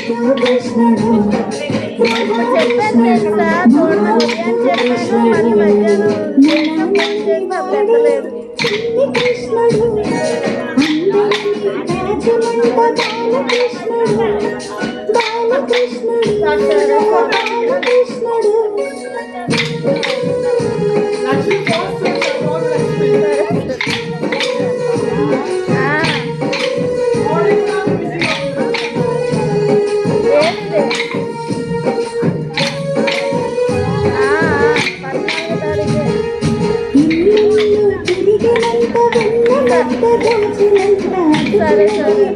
కృష్ణుడు చెప్పాను తెలుసా చూడమని ఉదయం చెప్పాను మళ్ళీ మధ్యాహ్నం పెట్టలేదు కృష్ణుడు బాలకృష్ణుడు సరే సరే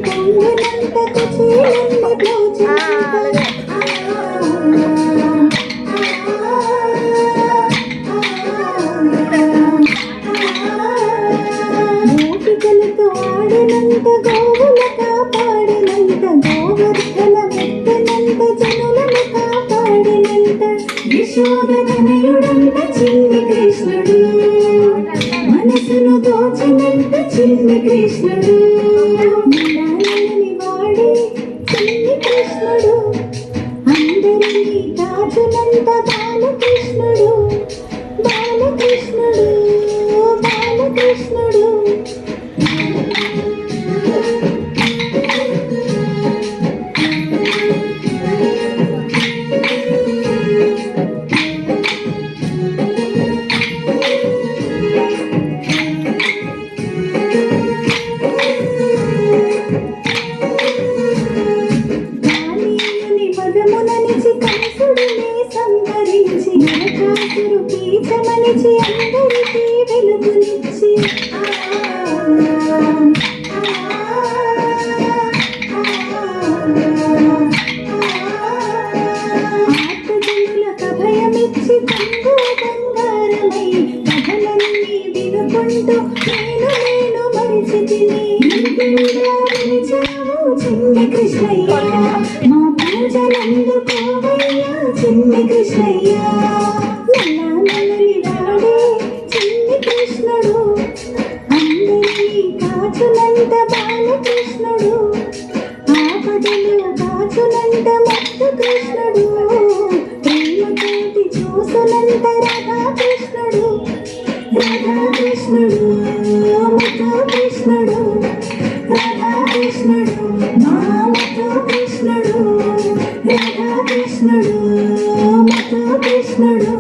మూటికలతో ఆడినంత గోవుల కాపాడినంత గోవర్ధన మెత్తనంత జనులను కాపాడినంత యశోదనయుడంత చిన్ని కృష్ణుడు మనసును దోచినంత చిన్ని కృష్ణుడు వాడి చిన్ని కృష్ణుడు అందరినీ దాచునంత బాలకృష్ణుడు బాలకృష్ణుడు బాలకృష్ణుడు పదముననిచి కంసుడిని సంహరించి నరకాసురు పీఠమనిచి అందరికీ వెలుగునిచ్చి ఆత్మజనులకు అభయమిచ్చి బంధు బంగారమై కథలన్నీ వినుకుంటూ నేను మరిచి తిని చిన్ని కృష్ణయ్య మా పూజలందుకోవయ్యా చిన్ని కృష్ణయ్య నల్లని వాడే చిన్ని కృష్ణుడు అందరినీ కాచునంత బాలకృష్ణుడు ఆపదలు కాచునంత ముద్దు కృష్ణుడు ప్రేమతోటి చూసునంత రాధాకృష్ణుడు రాధాకృష్ణుడు ముద్దు కృష్ణుడు రాధాకృష్ణుడు మా ముద్దు కృష్ణుడు రాధాకృష్ణుడు ముద్దు కృష్ణుడు